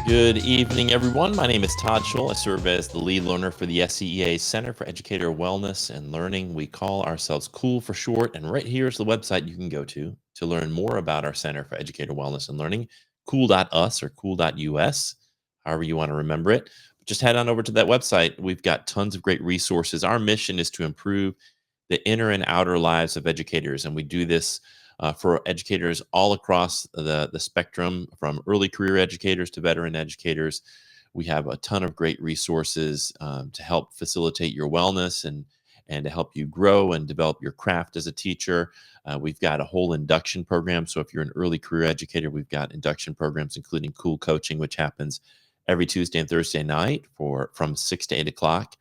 Good evening, everyone. My name is Todd Scholl. I serve as the lead learner for the SCEA Center for Educator Wellness and Learning. We call ourselves CEWL for short, and right here is the website you can go to learn more about our Center for Educator Wellness and Learning, CEWL.us or CEWL.us, however you want to remember it. Just head on over to that website. We've got tons of great resources. Our mission is to improve the inner and outer lives of educators, and we do this for educators all across the spectrum, from early career educators to veteran educators. We have a ton of great resources to help facilitate your wellness and to help you grow and develop your craft as a teacher. We've got a whole induction program. So if you're an early career educator, we've got induction programs, including Cool Coaching, which happens every Tuesday and Thursday night from 6 to 8 o'clock.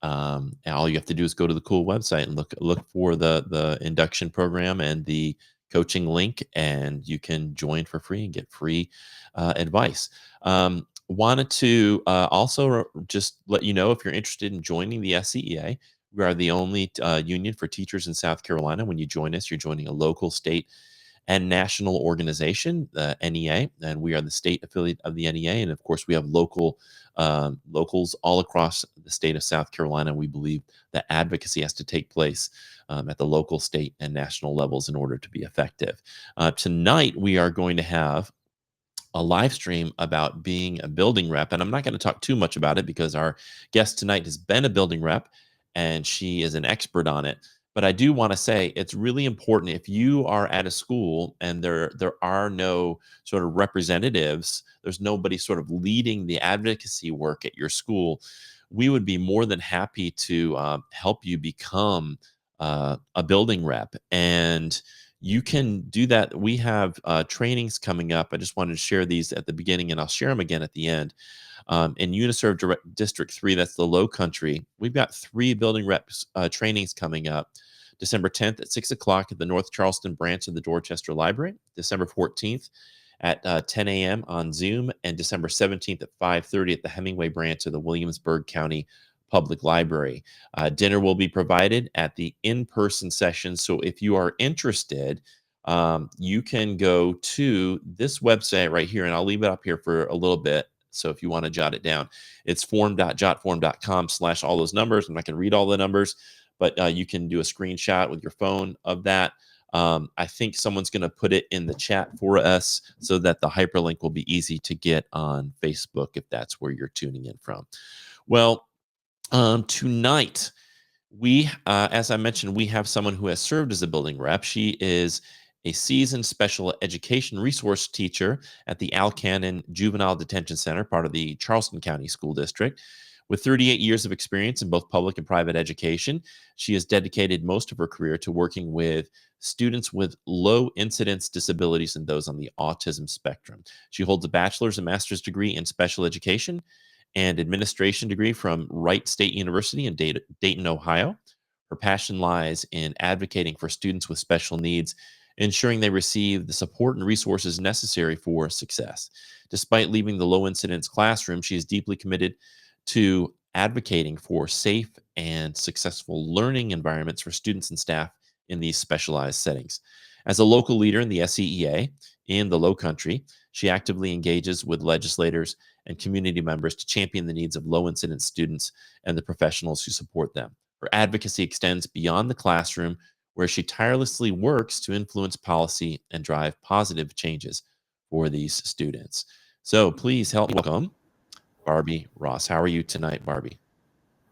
And all you have to do is go to the CEWL website and look for the induction program and the coaching link, and you can join for free and get free advice. Wanted to also just let you know, if you're interested in joining the SCEA, we are the only union for teachers in South Carolina. When you join us, you're joining a local, state, and national organization, the NEA, and we are the state affiliate of the NEA. And of course, we have locals all across the state of South Carolina. We believe that advocacy has to take place at the local, state, and national levels in order to be effective. Tonight, we are going to have a live stream about being a building rep. And I'm not going to talk too much about it because our guest tonight has been a building rep and she is an expert on it. But I do want to say it's really important, if you are at a school and there are no sort of representatives, there's nobody sort of leading the advocacy work at your school, we would be more than happy to help you become a building rep. And you can do that. We have trainings coming up. I just wanted to share these at the beginning, and I'll share them again at the end. In Uniserve District 3, that's the Low Country, we've got 3 building reps trainings coming up. December 10th at 6 o'clock at the North Charleston branch of the Dorchester Library. December 14th at 10 a.m. on Zoom, and December 17th at 5:30 at the Hemingway branch of the Williamsburg County Public Library. Dinner will be provided at the in-person session. So if you are interested, you can go to this website right here, and I'll leave it up here for a little bit. So if you want to jot it down, it's form.jotform.com/ all those numbers. I'm not going to read all the numbers, but you can do a screenshot with your phone of that. I think someone's going to put it in the chat for us so that the hyperlink will be easy to get on Facebook if that's where you're tuning in from. Well, tonight, as I mentioned, we have someone who has served as a building rep. She is a seasoned special education resource teacher at the Al Cannon Juvenile Detention Center, part of the Charleston County School District. With 38 years of experience in both public and private education, she has dedicated most of her career to working with students with low incidence disabilities and those on the autism spectrum. She holds a bachelor's and master's degree in special education and administration degree from Wright State University in Dayton, Ohio. Her passion lies in advocating for students with special needs, ensuring they receive the support and resources necessary for success. Despite leaving the low incidence classroom, she is deeply committed to advocating for safe and successful learning environments for students and staff in these specialized settings. As a local leader in the SCEA in the Low Country, she actively engages with legislators and community members to champion the needs of low incidence students and the professionals who support them. Her advocacy extends beyond the classroom, where she tirelessly works to influence policy and drive positive changes for these students. So please help me welcome Barbie Ross. How are you tonight, Barbie?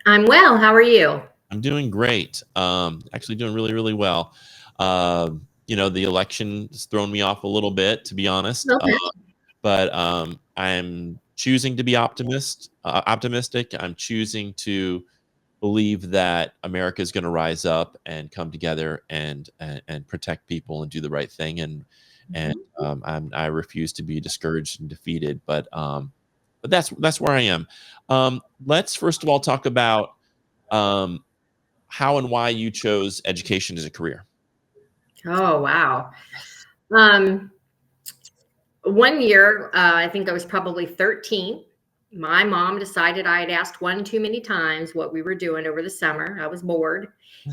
I'm well. How are you? I'm doing great. Actually doing really, really well. The election has thrown me off a little bit, to be honest. Okay. But I'm choosing to be optimistic. I'm choosing to believe that America is going to rise up and come together and protect people and do the right thing. And I refuse to be discouraged and defeated. But that's where I am. Let's first of all talk about how and why you chose education as a career. Oh, wow. Um, One year, I think I was probably 13. My mom decided I had asked one too many times what we were doing over the summer. I was bored.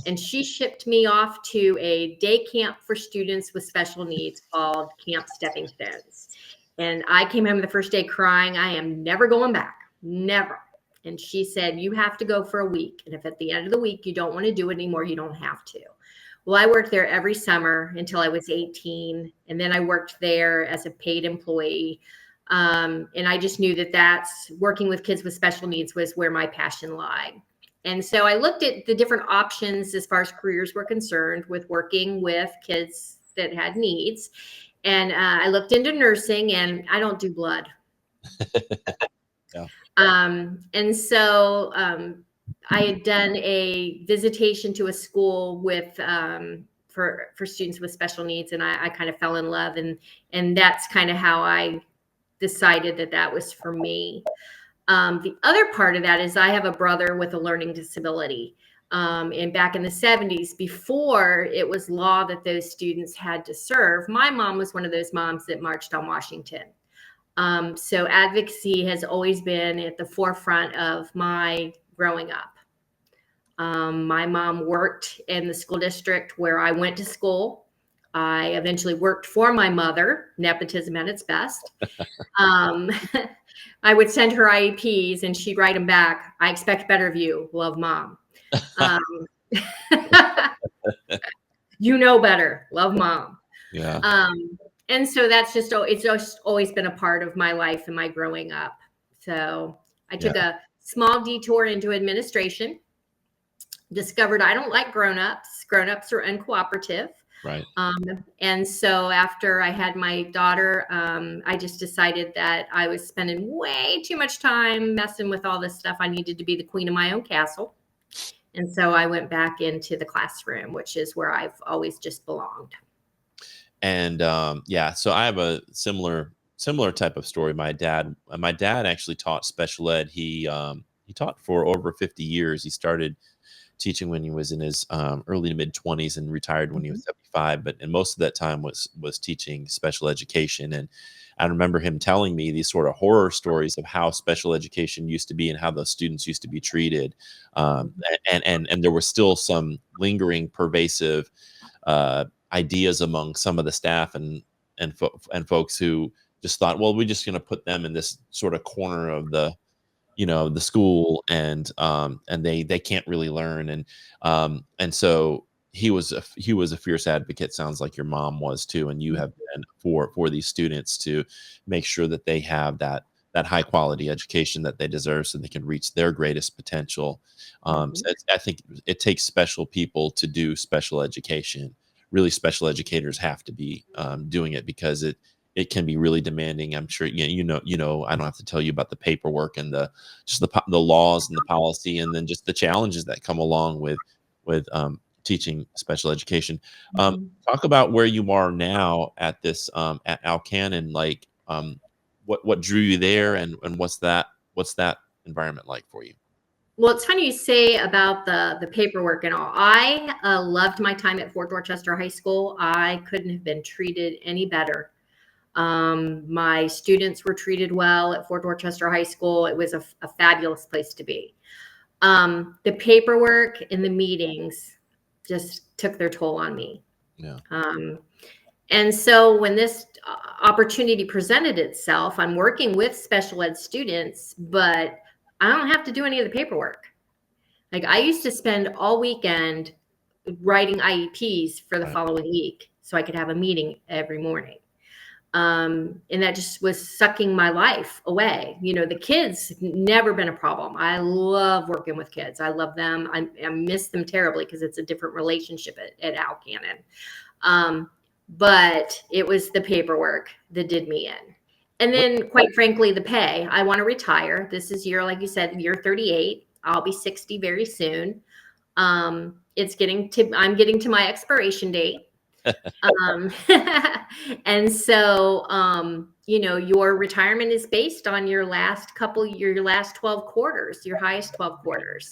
And she shipped me off to a day camp for students with special needs called Camp Stepping Stones. And I came home the first day crying, I am never going back, never. And she said, you have to go for a week. And if at the end of the week you don't want to do it anymore, you don't have to. Well, I worked there every summer until I was 18. And then I worked there as a paid employee. And I just knew that that's working with kids with special needs was where my passion lied. And so I looked at the different options as far as careers were concerned with working with kids that had needs. And I looked into nursing, and I don't do blood. Yeah. And so I had done a visitation to a school with for students with special needs, and I kind of fell in love, and that's kind of how I decided that that was for me. The other part of that is I have a brother with a learning disability. And back in the 70s, before it was law that those students had to serve, my mom was one of those moms that marched on Washington. So advocacy has always been at the forefront of my growing up. My mom worked in the school district where I went to school. I eventually worked for my mother, nepotism at its best. I would send her IEPs and she'd write them back. I expect better of you. Love, Mom. You know better. Love, Mom. Yeah. And so that's it's just always been a part of my life and my growing up. So I took a small detour into administration, discovered I don't like grown-ups. Grown-ups are uncooperative. Right. And so after I had my daughter, I just decided that I was spending way too much time messing with all this stuff. I needed to be the queen of my own castle. And so I went back into the classroom, which is where I've always just belonged. And so I have a similar type of story. My dad actually taught special ed. He taught for over 50 years. He started teaching when he was in his early to mid 20s and retired when he was 75. But and most of that time was teaching special education. And I remember him telling me these sort of horror stories of how special education used to be and how those students used to be treated. And there was still some lingering, pervasive ideas among some of the staff and folks who just thought, well, we're just going to put them in this sort of corner of the school, and they can't really learn. And so he was a fierce advocate, sounds like your mom was too, and you have been for these students to make sure that they have that high quality education that they deserve so they can reach their greatest potential. So I think it takes special people to do special education. Really, special educators have to be doing it because it can be really demanding. I'm sure I don't have to tell you about the paperwork and the laws and the policy, and then just the challenges that come along with teaching special education. Talk about where you are now at this at Alcannon. Like what drew you there, and what's that environment like for you? Well, it's funny you say about the paperwork and all. I loved my time at Fort Dorchester High School. I couldn't have been treated any better. My students were treated well at Fort Dorchester High School. It was a fabulous place to be. The paperwork and the meetings just took their toll on me. Yeah. And so when this opportunity presented itself, I'm working with special ed students, but I don't have to do any of the paperwork. Like I used to spend all weekend writing IEPs for the following week so I could have a meeting every morning. And that just was sucking my life away. The kids never been a problem. I love working with kids. I love them. I miss them terribly because it's a different relationship at Alcannon. But it was the paperwork that did me in. And then, quite frankly, the pay. I want to retire. This is like you said, year 38. I'll be 60 very soon. I'm getting to my expiration date. And so, your retirement is based on your last 12 quarters, your highest 12 quarters.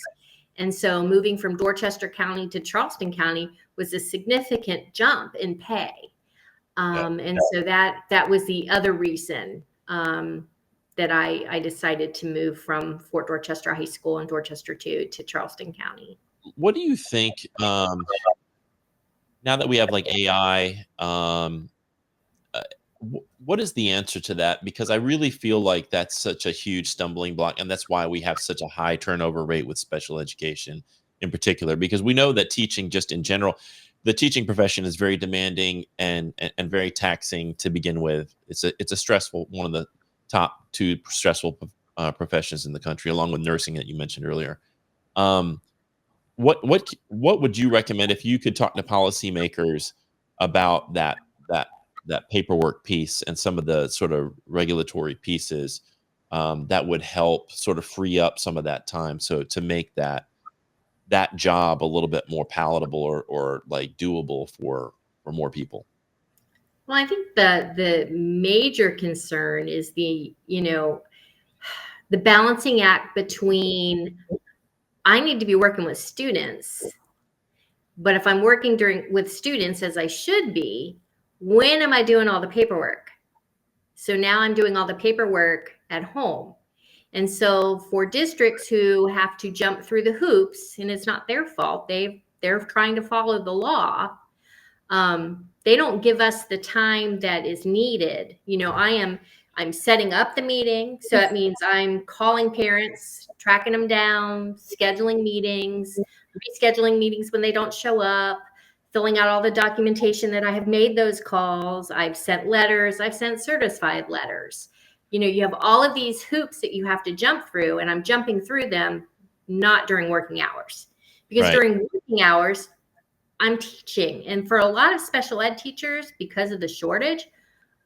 And so moving from Dorchester County to Charleston County was a significant jump in pay. And so that was the other reason that I decided to move from Fort Dorchester High School in Dorchester to Charleston County. What do you think, now that we have like AI, what is the answer to that? Because I really feel like that's such a huge stumbling block, and that's why we have such a high turnover rate with special education in particular, because we know that teaching just in general, the teaching profession is very demanding and very taxing to begin with. It's a stressful, one of the top two stressful professions in the country, along with nursing that you mentioned earlier. Um, what would you recommend if you could talk to policymakers about that paperwork piece and some of the sort of regulatory pieces that would help sort of free up some of that time, so to make that job a little bit more palatable or like doable for more people? Well, I think the major concern is the balancing act between I need to be working with students, but if I'm working with students as I should be, when am I doing all the paperwork? So now I'm doing all the paperwork at home. And so for districts who have to jump through the hoops, and it's not their fault, they're trying to follow the law. They don't give us the time that is needed. I'm setting up the meeting. So that means I'm calling parents, tracking them down, scheduling meetings, rescheduling meetings when they don't show up, filling out all the documentation that I have made those calls. I've sent letters, I've sent certified letters. You have all of these hoops that you have to jump through, and I'm jumping through them not during working hours. Because Right. during working hours, I'm teaching. And for a lot of special ed teachers, because of the shortage,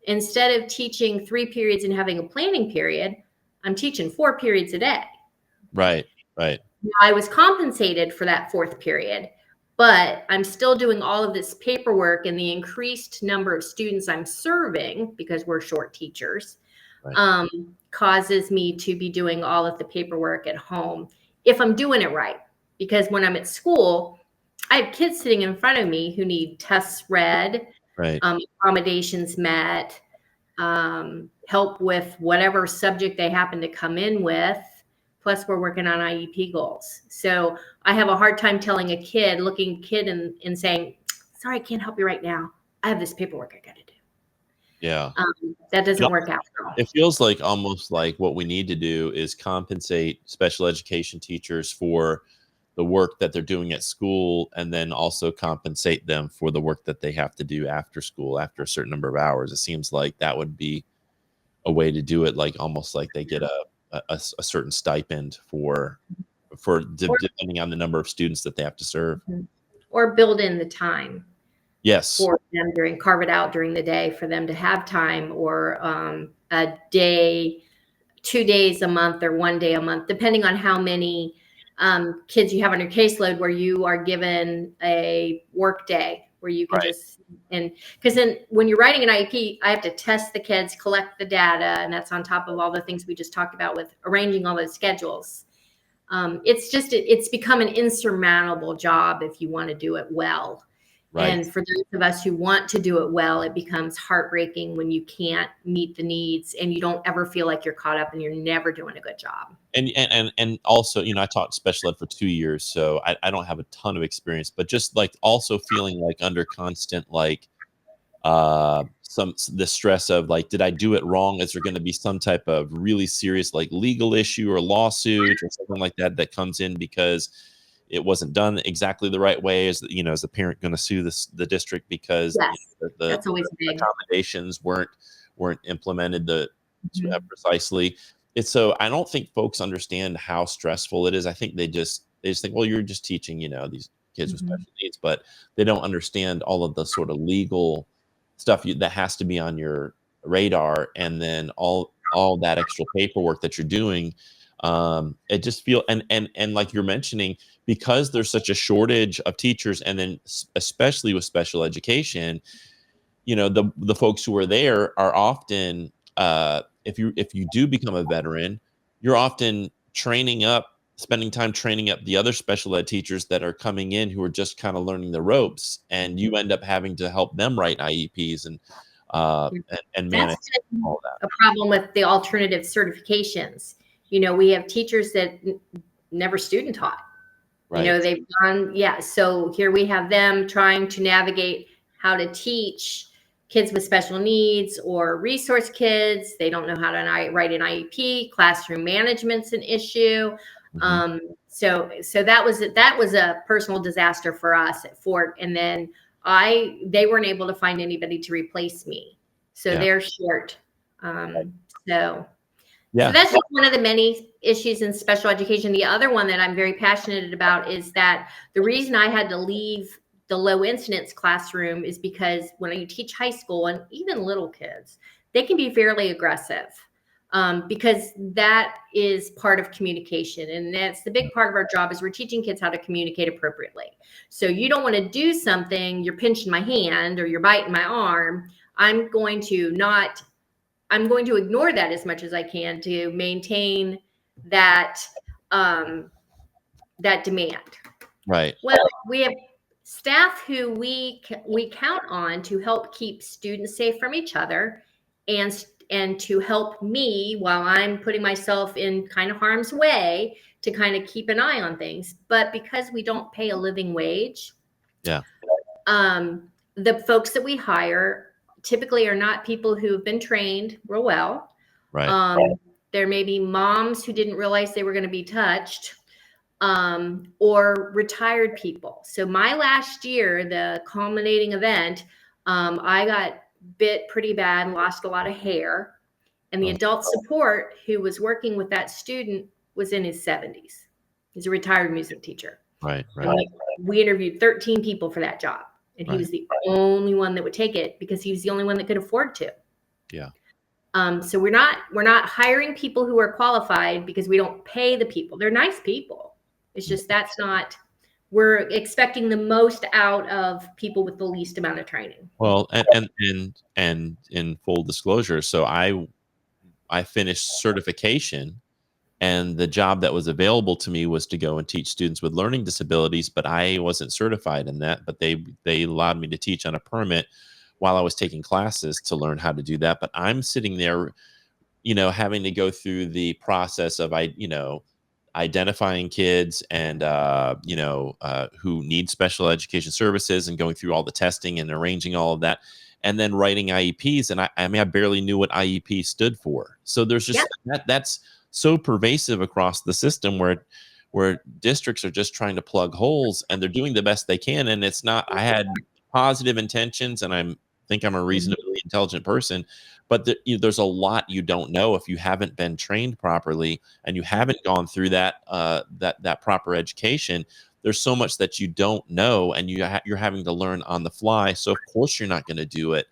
instead of teaching 3 periods and having a planning period, I'm teaching 4 periods a day. Right. Now, I was compensated for that 4th period, but I'm still doing all of this paperwork, and the increased number of students I'm serving, because we're short teachers, Right. causes me to be doing all of the paperwork at home if I'm doing it right. Because when I'm at school, I have kids sitting in front of me who need tests read, Right. accommodations met, help with whatever subject they happen to come in with. Plus, we're working on IEP goals. So I have a hard time telling a kid, looking kid and saying, sorry, I can't help you right now. I have this paperwork I got to do. Yeah. That doesn't work out at all. It feels like almost like what we need to do is compensate special education teachers for the work that they're doing at school, and then also compensate them for the work that they have to do after school after a certain number of hours. It seems like that would be a way to do it, like almost like they get a certain stipend for depending on the number of students that they have to serve. Or build in the time Yes. for them carve it out during the day for them to have time, or a day, 2 days a month, or 1 day a month, depending on how many kids you have on your caseload, where you are given a work day where you can because then when you're writing an IEP, I have to test the kids, collect the data, and that's on top of all the things we just talked about with arranging all those schedules. It's become an insurmountable job if you want to do it well. Right. And for those of us who want to do it well, it becomes heartbreaking when you can't meet the needs and you don't ever feel like you're caught up and you're never doing a good job. And also, I taught special ed for 2 years, so I don't have a ton of experience, but just like also feeling like under constant like the stress of like, did I do it wrong? Is there going to be some type of really serious like legal issue or lawsuit or something like that comes in because it wasn't done exactly the right way? Is the parent going to sue the district because Yes, the that's always big. accommodations weren't implemented precisely? It's so I don't think folks understand how stressful it is. I think they just think, well, you're just teaching these kids with special needs, but they don't understand all of the sort of legal stuff that has to be on your radar, and then all that extra paperwork that you're doing. It just feel and like you're mentioning, because there's such a shortage of teachers, and then especially with special education, the folks who are there are often if you do become a veteran, you're often spending time training up the other special ed teachers that are coming in who are just kind of learning the ropes, and you end up having to help them write IEPs and manage all that. A problem with the alternative certifications. We have teachers that never student taught. Right. They've gone, so here we have them trying to navigate how to teach kids with special needs or resource kids. They don't know how to write an IEP. Classroom management's an issue. So that was a personal disaster for us at Fort. And then they weren't able to find anybody to replace me. So they're short. So that's just one of the many issues in special education. The other one that I'm very passionate about is that the reason I had to leave the low incidence classroom is because when you teach high school and even little kids, they can be fairly aggressive because that is part of communication. And that's the big part of our job is we're teaching kids how to communicate appropriately. So you don't want to do something, you're pinching my hand or you're biting my arm. I'm going to ignore that as much as I can to maintain that that demand. Right. Well, we have staff who we count on to help keep students safe from each other and to help me while I'm putting myself in kind of harm's way to kind of keep an eye on things. But because we don't pay a living wage, the folks that we hire typically are not people who have been trained real well. Right. There may be moms who didn't realize they were going to be touched, or retired people. So my last year, the culminating event, I got bit pretty bad and lost a lot of hair. And the adult support who was working with that student was in his 70s. He's a retired music teacher. Right. We interviewed 13 people for that job. And he was the only one that would take it because he was the only one that could afford to. Yeah. So we're not hiring people who are qualified because we don't pay the people. They're nice people. It's just we're expecting the most out of people with the least amount of training. Well, and in full disclosure, so I finished certification, and the job that was available to me was to go and teach students with learning disabilities, but I wasn't certified in that. But they allowed me to teach on a permit while I was taking classes to learn how to do that. But I'm sitting there, having to go through the process of identifying kids and who need special education services and going through all the testing and arranging all of that, and then writing IEPs. And I barely knew what IEP stood for. So there's just that's so pervasive across the system where districts are just trying to plug holes, and they're doing the best they can. And it's not, I had positive intentions, and I think I'm a reasonably intelligent person, but there's a lot you don't know if you haven't been trained properly and you haven't gone through that proper education. There's so much that you don't know, and you're having to learn on the fly. So of course you're not going to do it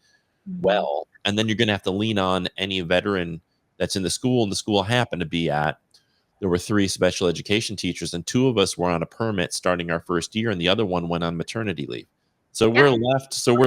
well, and then you're going to have to lean on any veteran that's in the school. And the school I happened to be at, there were 3 special education teachers, and 2 of us were on a permit starting our first year, and the other one went on maternity leave. So we're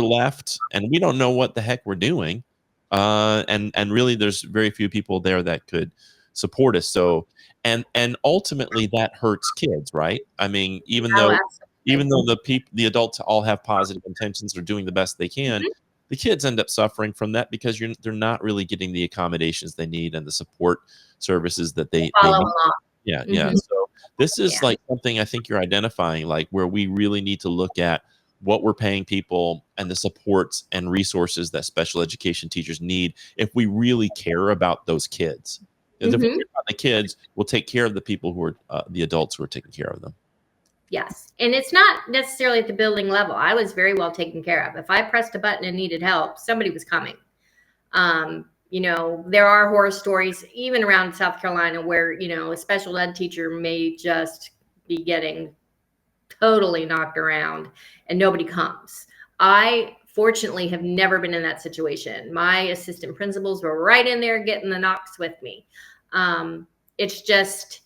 left, and we don't know what the heck we're doing. And really, there's very few people there that could support us. So, and ultimately, that hurts kids, right? I mean, even though the adults all have positive intentions, are doing the best they can, the kids end up suffering from that because they're not really getting the accommodations they need and the support services that they need. Yeah. So this is like something I think you're identifying, like where we really need to look at what we're paying people and the supports and resources that special education teachers need if we really care about those kids. If we care about the kids, we'll take care of the people who are the adults who are taking care of them. Yes. And it's not necessarily at the building level. I was very well taken care of. If I pressed a button and needed help, somebody was coming. There are horror stories even around South Carolina where, a special ed teacher may just be getting totally knocked around and nobody comes. I fortunately have never been in that situation. My assistant principals were right in there getting the knocks with me. It's just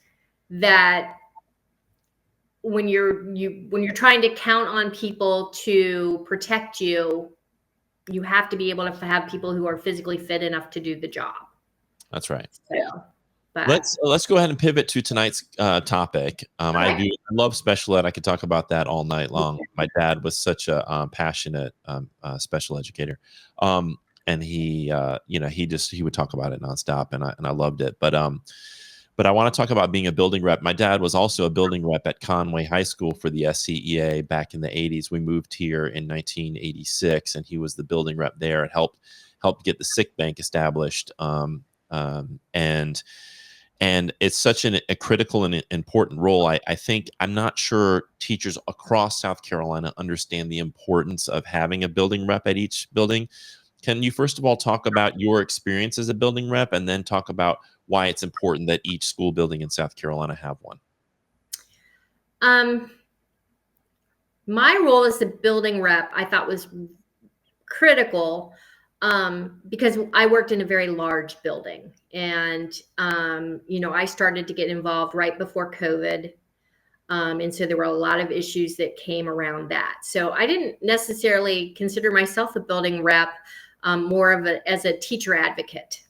that when you're trying to count on people to protect you, you have to be able to have people who are physically fit enough to do the job. That's right. So, but let's go ahead and pivot to tonight's topic. I love special ed. I could talk about that all night long. My dad was such a passionate special educator, and he would talk about it nonstop, and I loved it. But But I want to talk about being a building rep. My dad was also a building rep at Conway High School for the SCEA back in the 80s. We moved here in 1986, and he was the building rep there and helped get the sick bank established. And it's such a critical and important role. I think I'm not sure teachers across South Carolina understand the importance of having a building rep at each building. Can you first of all talk about your experience as a building rep, and then talk about why it's important that each school building in South Carolina have one? My role as a building rep, I thought, was critical because I worked in a very large building, and I started to get involved right before COVID. And so there were a lot of issues that came around that. So I didn't necessarily consider myself a building rep, more of as a teacher advocate.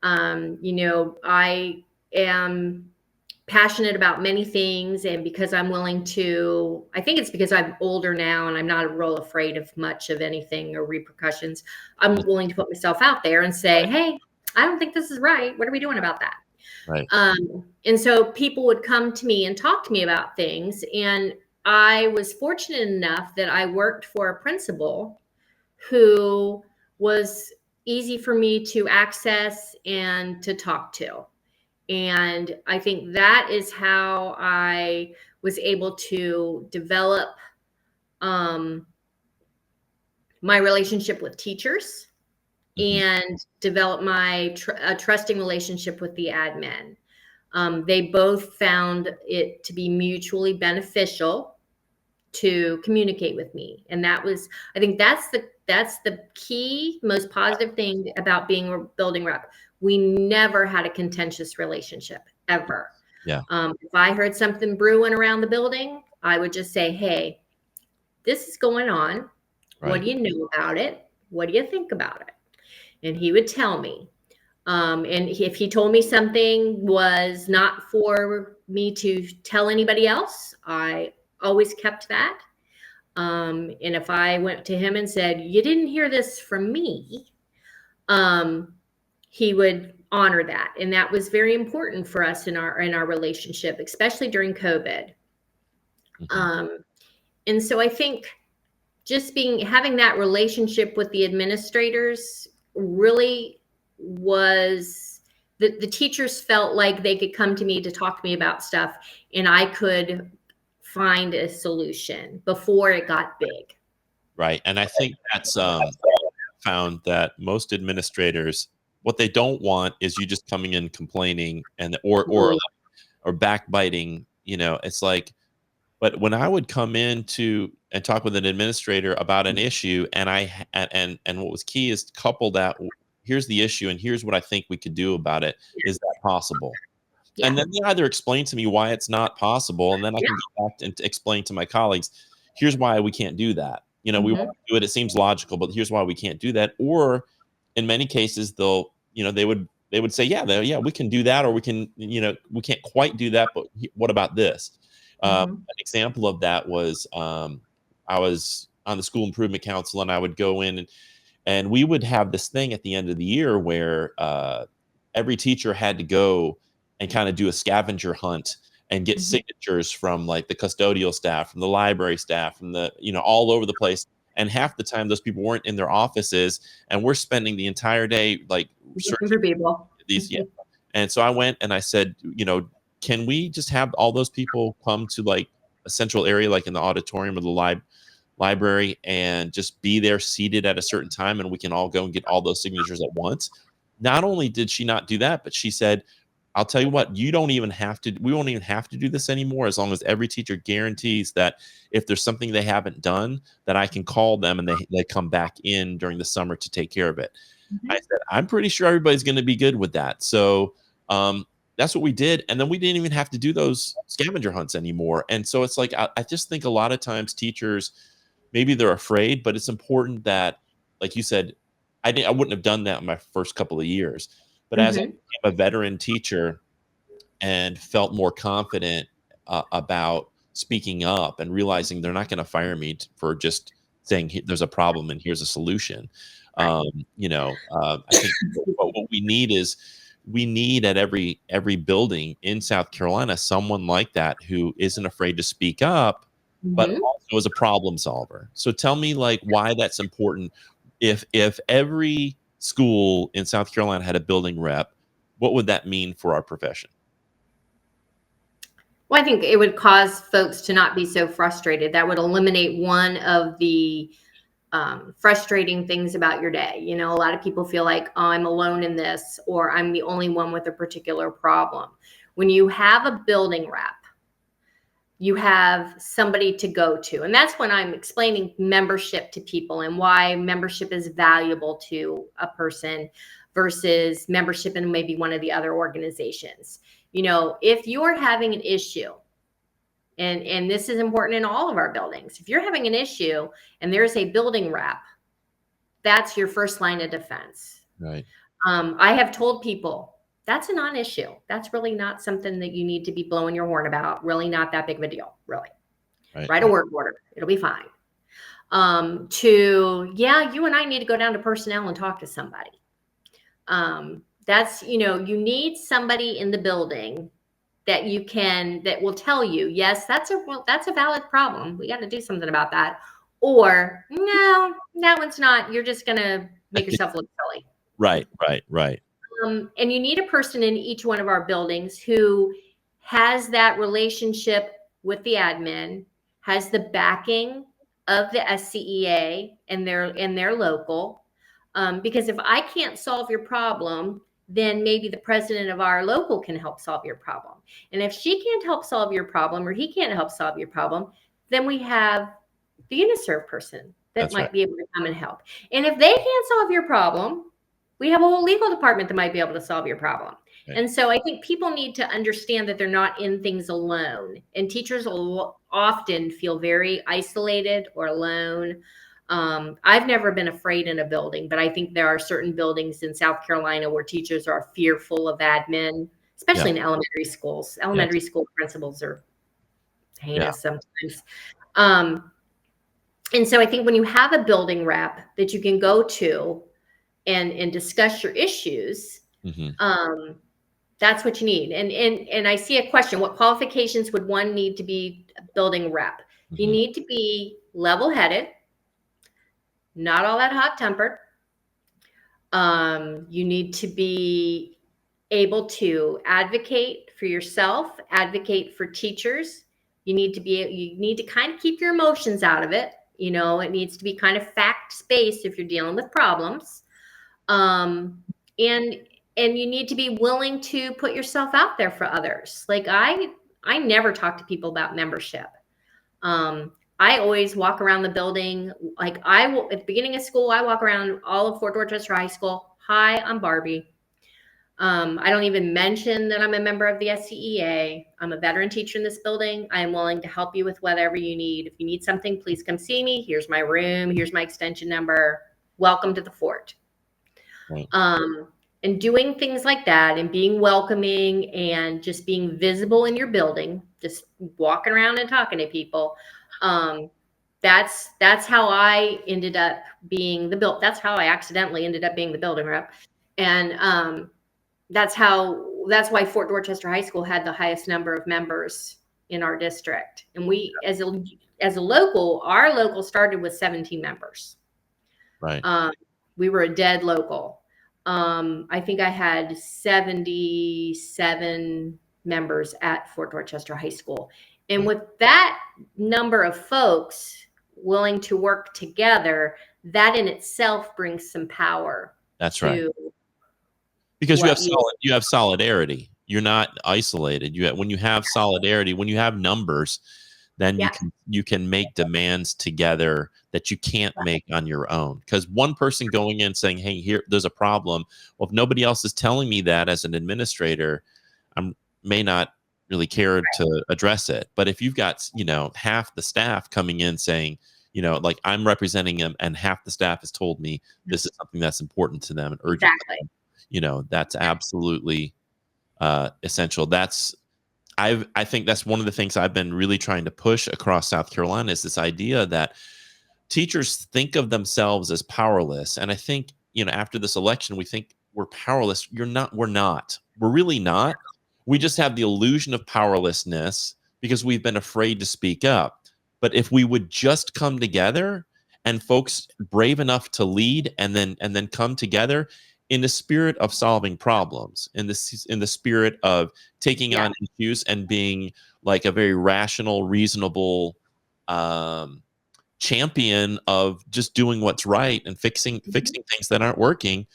I am passionate about many things, and because I'm willing to, I think it's because I'm older now and I'm not real afraid of much of anything or repercussions. I'm willing to put myself out there and say, hey, I don't think this is right. What are we doing about that? Right. And so people would come to me and talk to me about things. And I was fortunate enough that I worked for a principal who was easy for me to access and to talk to. And I think that is how I was able to develop my relationship with teachers and develop my trusting relationship with the admin. They both found it to be mutually beneficial to communicate with me. And that was, I think that's the key, most positive thing about being a building rep. We never had a contentious relationship, ever. Yeah. If I heard something brewing around the building, I would just say, hey, this is going on. Right. What do you know about it? What do you think about it? And he would tell me. And if he told me something was not for me to tell anybody else, I always kept that. And if I went to him and said, you didn't hear this from me, he would honor that. And that was very important for us in our relationship, especially during COVID. And so I think just having that relationship with the administrators really was, the teachers felt like they could come to me to talk to me about stuff, and I could find a solution before it got big. Right. And I think that's found that most administrators, what they don't want is you just coming in complaining or backbiting. It's like, but when I would come in and talk with an administrator about an issue, and what was key is to couple that, here's the issue and here's what I think we could do about it. Is that possible? Yeah. And then they either explain to me why it's not possible, and then I can go back and explain to my colleagues, here's why we can't do that. We want to do it. It seems logical, but here's why we can't do that. Or in many cases, they would say, yeah, we can do that, or we can, we can't quite do that, but what about this? An example of that was I was on the school improvement council, and I would go in and we would have this thing at the end of the year where every teacher had to go and kind of do a scavenger hunt and get signatures from like the custodial staff, from the library staff, from the, all over the place. And half the time those people weren't in their offices, and we're spending the entire day like searching people. These. Yeah. And so I went and I said, can we just have all those people come to like a central area, like in the auditorium of the library, and just be there seated at a certain time, and we can all go and get all those signatures at once? Not only did she not do that, but she said, I'll tell you what, we won't even have to do this anymore, as long as every teacher guarantees that if there's something they haven't done, that I can call them and they come back in during the summer to take care of it. I said, I'm pretty sure everybody's going to be good with that. So that's what we did. And then we didn't even have to do those scavenger hunts anymore. And so it's like, I just think a lot of times teachers, maybe they're afraid, but it's important that, like you said, I wouldn't have done that in my first couple of years. But as I became a veteran teacher and felt more confident about speaking up and realizing they're not going to fire me for just saying there's a problem and here's a solution. I think what we need is we need at every building in South Carolina someone like that who isn't afraid to speak up, but Mhm. also is a problem solver. So tell me, like, why that's important. If every school in South Carolina had a building rep, what would that mean for our profession? Well, I think it would cause folks to not be so frustrated. That would eliminate one of the frustrating things about your day. You know, a lot of people feel like, oh, I'm alone in this, or I'm the only one with a particular problem. When you have a building rep, you have somebody to go to. And that's when I'm explaining membership to people and why membership is valuable to a person versus membership in maybe one of the other organizations. You know, if you're having an issue, and this is important in all of our buildings, if you're having an issue and there's a building rep, that's your first line of defense. Right. I have told people that's a non-issue. That's really not something that you need to be blowing your horn about. Really not that big of a deal, really. Right. Write a work order. It'll be fine. Yeah, you and I need to go down to personnel and talk to somebody. That's, you know, you need somebody in the building that that will tell you, yes, that's a valid problem. We got to do something about that. Or no, that one's not. You're just going to make yourself look silly. Right. And you need a person in each one of our buildings who has that relationship with the admin, has the backing of the SCEA and their local. Because if I can't solve your problem, then maybe the president of our local can help solve your problem. And if she can't help solve your problem, or he can't help solve your problem, then we have the Uniserve person that might be able to come and help. And if they can't solve your problem, we have a whole legal department that might be able to solve your problem. Right. And so I think people need to understand that they're not in things alone. And teachers will often feel very isolated or alone. I've never been afraid in a building, but I think there are certain buildings in South Carolina where teachers are fearful of admin, especially in elementary schools. Elementary school principals are heinous sometimes. And so I think when you have a building rep that you can go to and discuss your issues, that's what you need. And I see a question: what qualifications would one need to be a building rep? You need to be level-headed, not all that hot-tempered. You need to be able to advocate for yourself, advocate for teachers. You need to kind of keep your emotions out of it. You know, it needs to be kind of fact-based if you're dealing with problems. And you need to be willing to put yourself out there for others. Like I never talk to people about membership. I always walk around the building. Like at the beginning of school, I walk around all of Fort Dorchester High School. Hi, I'm Barbie. I don't even mention that I'm a member of the SCEA. I'm a veteran teacher in this building. I am willing to help you with whatever you need. If you need something, please come see me. Here's my room. Here's my extension number. Welcome to the fort. Right. And doing things like that and being welcoming and just being visible in your building, just walking around and talking to people. That's how I ended up being that's how I accidentally ended up being the building rep. And that's why Fort Dorchester High School had the highest number of members in our district. And we, as a local, our local started with 17 members. Right. We were a dead local. I think I had 77 members at Fort Dorchester High School. And with that number of folks willing to work together, that in itself brings some power. That's right. Because you have solidarity. You're not isolated. When you have solidarity, when you have numbers, then you can make demands together that you can't make on your own. Because one person going in saying, hey, there's a problem. Well, if nobody else is telling me that as an administrator, I may not really care to address it. But if you've got, half the staff coming in saying, like I'm representing them and half the staff has told me this is something that's important to them and urgent. Exactly. That's absolutely essential. I think that's one of the things I've been really trying to push across South Carolina is this idea that teachers think of themselves as powerless. And I think, after this election, we think we're powerless. We're not. We're really not. We just have the illusion of powerlessness because we've been afraid to speak up. But if we would just come together, and folks brave enough to lead and then come together in the spirit of solving problems, in the spirit of taking on issues and being like a very rational, reasonable champion of just doing what's right and fixing things that aren't working.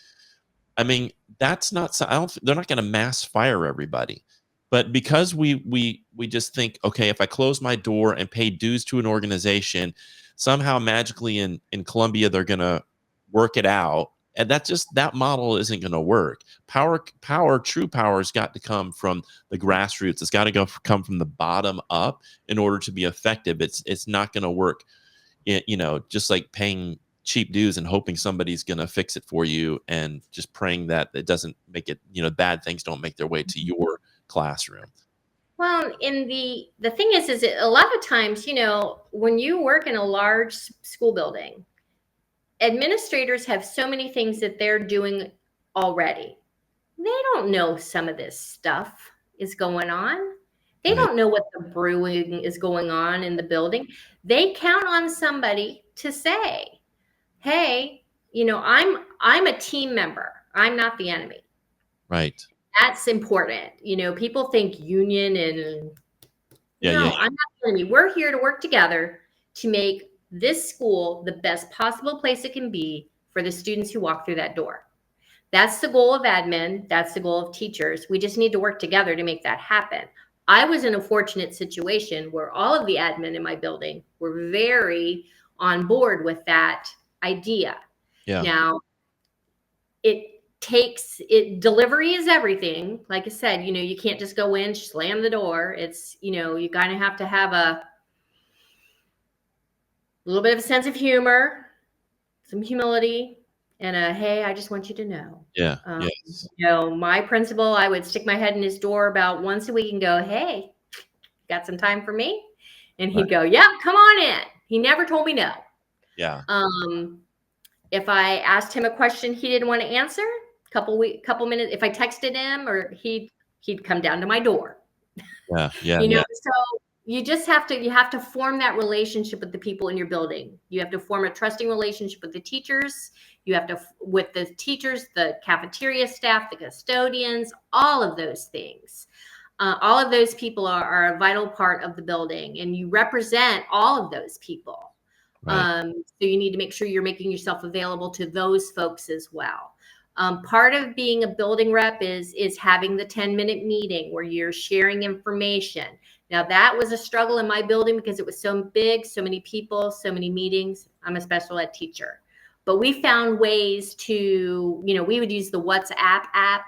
I mean, that's not, they're not going to mass fire everybody. But because we just think, okay, if I close my door and pay dues to an organization, somehow magically in Columbia they're going to work it out. And that model isn't going to work. True power has got to come from the grassroots. It's got to come from the bottom up in order to be effective. It's not going to work, just like paying cheap dues and hoping somebody's going to fix it for you and just praying that it doesn't make it, bad things don't make their way to your classroom. Well, the thing is a lot of times, when you work in a large school building, administrators have so many things that they're doing already. They don't know some of this stuff is going on. They don't know what the brewing is going on in the building. They count on somebody to say, hey, I'm a team member. I'm not the enemy. Right. That's important. People think union and I'm not the enemy. We're here to work together to make this school the best possible place it can be for the students who walk through that door. That's the goal of admin. That's the goal of teachers. We just need to work together to make that happen. I was in a fortunate situation where all of the admin in my building were very on board with that idea. Yeah. Now, delivery is everything. Like I said, you can't just go in, slam the door. It's, you kind of have to have a little bit of a sense of humor, some humility, and hey, I just want you to know. Yeah. Yes. My principal, I would stick my head in his door about once a week and go, hey, got some time for me? And he'd go, yeah, come on in. He never told me no. Yeah. If I asked him a question he didn't want to answer, couple minutes, if I texted him, or he'd come down to my door. Yeah. So you have to form that relationship with the people in your building. You have to form a trusting relationship with the teachers. With the teachers, the cafeteria staff, the custodians, all of those things. All of those people are a vital part of the building, and you represent all of those people. Right. So you need to make sure you're making yourself available to those folks as well. Part of being a building rep is having the 10-minute meeting where you're sharing information. Now, that was a struggle in my building because it was so big, so many people, so many meetings. I'm a special ed teacher. But we found ways to, we would use the WhatsApp app.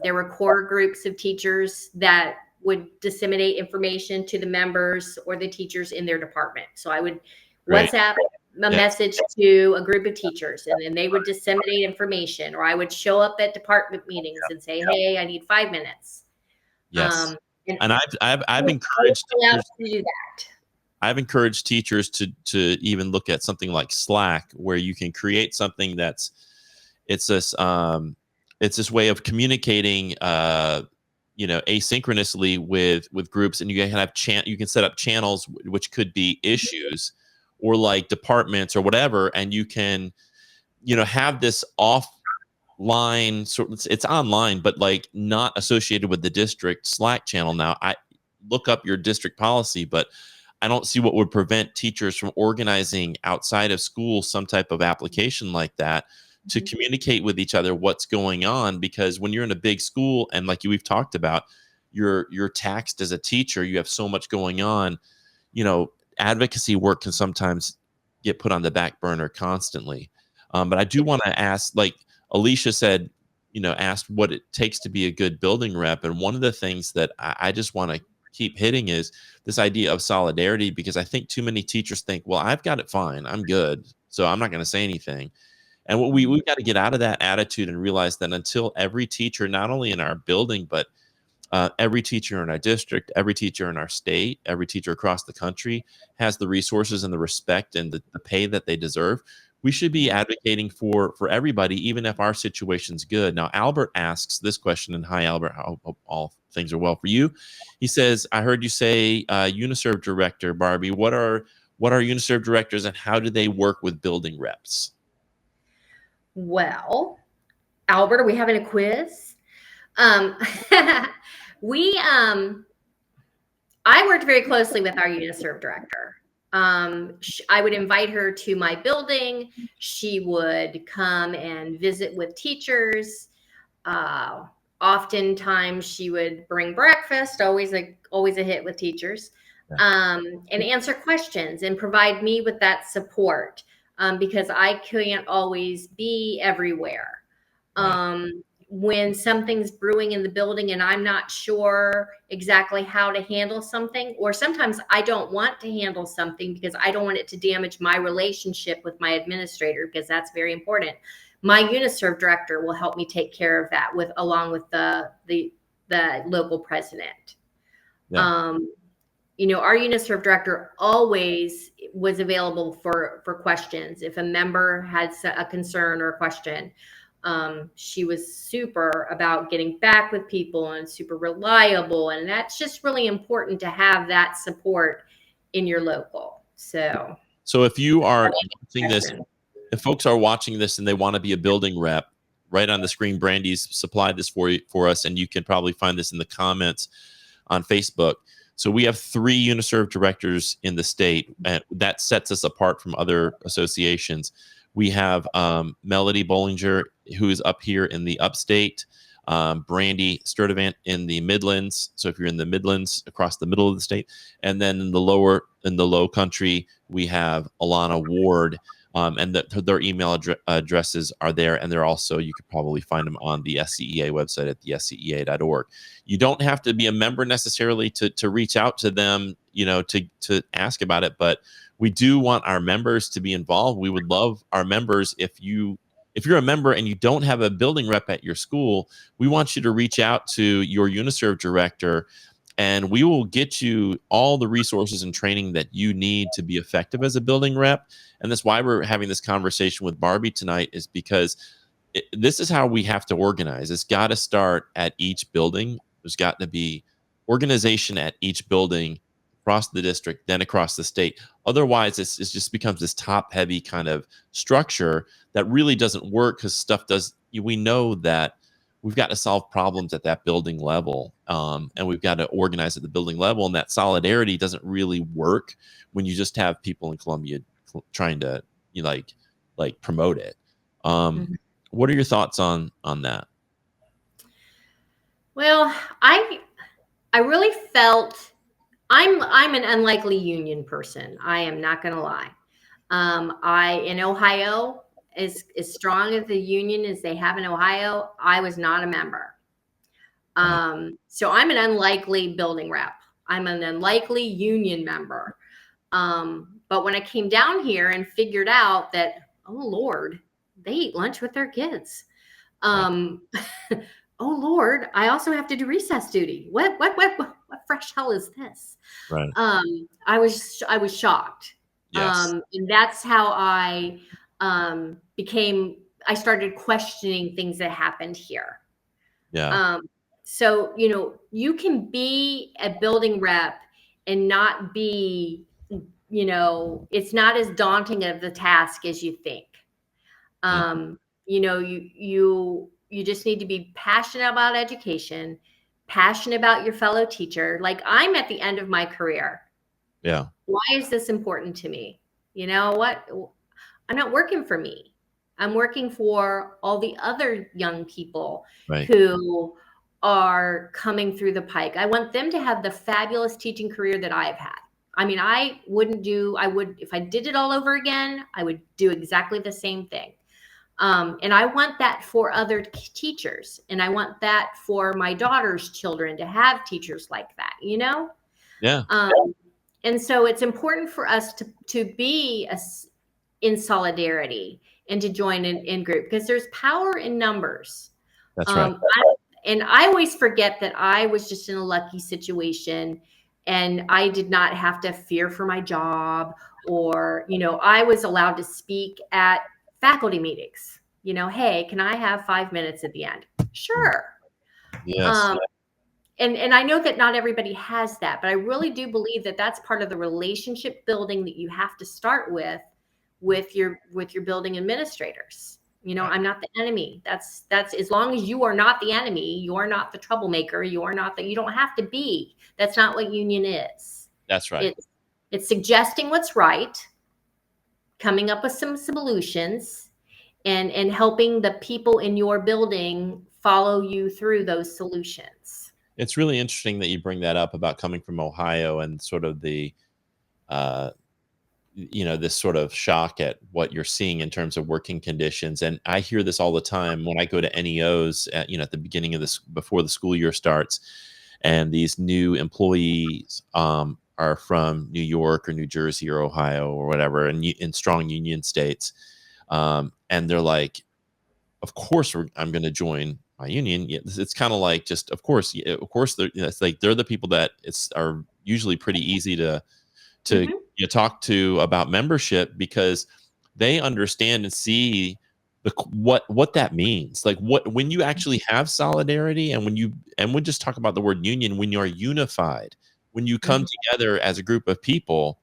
There were core groups of teachers that would disseminate information to the members or the teachers in their department. So I would WhatsApp a message to a group of teachers, and then they would disseminate information, or I would show up at department meetings and say, hey, I need 5 minutes. Yes. And I've encouraged teachers to do that. I've encouraged teachers to even look at something like Slack, where you can create something it's this way of communicating asynchronously with groups, and you can have you can set up channels which could be issues or like departments or whatever, and you can have this offline it's online but like not associated with the district Slack channel. Now, I look up your district policy, but I don't see what would prevent teachers from organizing outside of school some type of application like that to communicate with each other what's going on. Because when you're in a big school, and like we've talked about, you're taxed as a teacher, you have so much going on, advocacy work can sometimes get put on the back burner constantly. But I do want to ask, like Alicia said, asked what it takes to be a good building rep. And one of the things that I just want to keep hitting is this idea of solidarity, because I think too many teachers think, well, I've got it fine, I'm good, so I'm not going to say anything. And what we've got to get out of that attitude and realize that until every teacher, not only in our building, but every teacher in our district, every teacher in our state, every teacher across the country has the resources and the respect and the pay that they deserve, we should be advocating for everybody, even if our situation's good. Now, Albert asks this question, and hi, Albert, I hope all things are well for you. He says, I heard you say UNISERV director, Barbie. What are UNISERV directors, and how do they work with building reps? Well, Albert, are we having a quiz? We, I worked very closely with our UNISERV director. I would invite her to my building. She would come and visit with teachers. Oftentimes she would bring breakfast, always a hit with teachers, and answer questions and provide me with that support, because I can't always be everywhere. When something's brewing in the building and I'm not sure exactly how to handle something, or sometimes I don't want to handle something because I don't want it to damage my relationship with my administrator, because that's very important. My UNISERV director will help me take care of that along with the local president. Yeah. You know, our UNISERV director always was available for questions. If a member had a concern or a question, she was super about getting back with people and super reliable. And that's just really important to have that support in your local. So if you are watching this, if folks are watching this and they want to be a building rep, right on the screen, Brandy's supplied this for us, and you can probably find this in the comments on Facebook. So we have 3 UNISERV directors in the state, and that sets us apart from other associations. We have Melody Bollinger, who is up here in the upstate, Brandy Sturdivant in the Midlands. So if you're in the Midlands, across the middle of the state, and then in the low country, we have Alana Ward, and their email addresses are there, and they're also, you could probably find them on the SCEA website at the scea.org. You don't have to be a member necessarily to reach out to them, you know, to ask about it, but we do want our members to be involved. We would love our members. If you're a member and you don't have a building rep at your school, we want you to reach out to your UNISERV director, and we will get you all the resources and training that you need to be effective as a building rep. And that's why we're having this conversation with Barbie tonight, is because this is how we have to organize. It's got to start at each building. There's got to be organization at each building, across the district, then across the state. Otherwise, it just becomes this top-heavy kind of structure that really doesn't work, because we know that we've got to solve problems at that building level, and we've got to organize at the building level, and that solidarity doesn't really work when you just have people in Columbia trying to promote it. What are your thoughts on that? Well, I really felt I'm an unlikely union person. I am not going to lie. In Ohio, as strong as the union as they have in Ohio, I was not a member. So I'm an unlikely building rep. I'm an unlikely union member. But when I came down here and figured out that, oh Lord, they eat lunch with their kids. Oh Lord, I also have to do recess duty. What fresh hell is this? Right. I was shocked. Yes. And that's how I started questioning things that happened here. Yeah. So, you know, you can be a building rep and not be, you know, it's not as daunting of the task as you think. You know, you just need to be passionate about education, passionate about your fellow teacher. Like, I'm at the end of my career. Yeah. Why is this important to me? You know what? I'm not working for me. I'm working for all the other young people who are coming through the pike. I want them to have the fabulous teaching career that I've had. I mean, if I did it all over again, I would do exactly the same thing. And I want that for other teachers. And I want that for my daughter's children, to have teachers like that, you know? Yeah. And so it's important for us to be in solidarity and to join in group, because there's power in numbers. That's right. And I always forget that I was just in a lucky situation, and I did not have to fear for my job, or, you know, I was allowed to speak at faculty meetings. Hey, can I have 5 minutes at the end? Sure. Yes. Um, and I know that not everybody has that, but I really do believe that that's part of the relationship building that you have to start with your building administrators. I'm not the enemy. That's as long as you are not the enemy, you're not the troublemaker, you don't have to be. That's not what union is. That's right. It's suggesting what's right, coming up with some solutions, and helping the people in your building follow you through those solutions. It's really interesting that you bring that up about coming from Ohio and sort of the, this sort of shock at what you're seeing in terms of working conditions. And I hear this all the time when I go to NEOs at the beginning of this, before the school year starts, and these new employees are from New York or New Jersey or Ohio or whatever, and in strong union states. And they're like, of course I'm going to join my union. It's kind of like, just of course, it's like they're the people that are usually pretty easy to talk to about membership, because they understand and see what that means. Like when you actually have solidarity, and we'll just talk about the word union, when you are unified, when you come together as a group of people,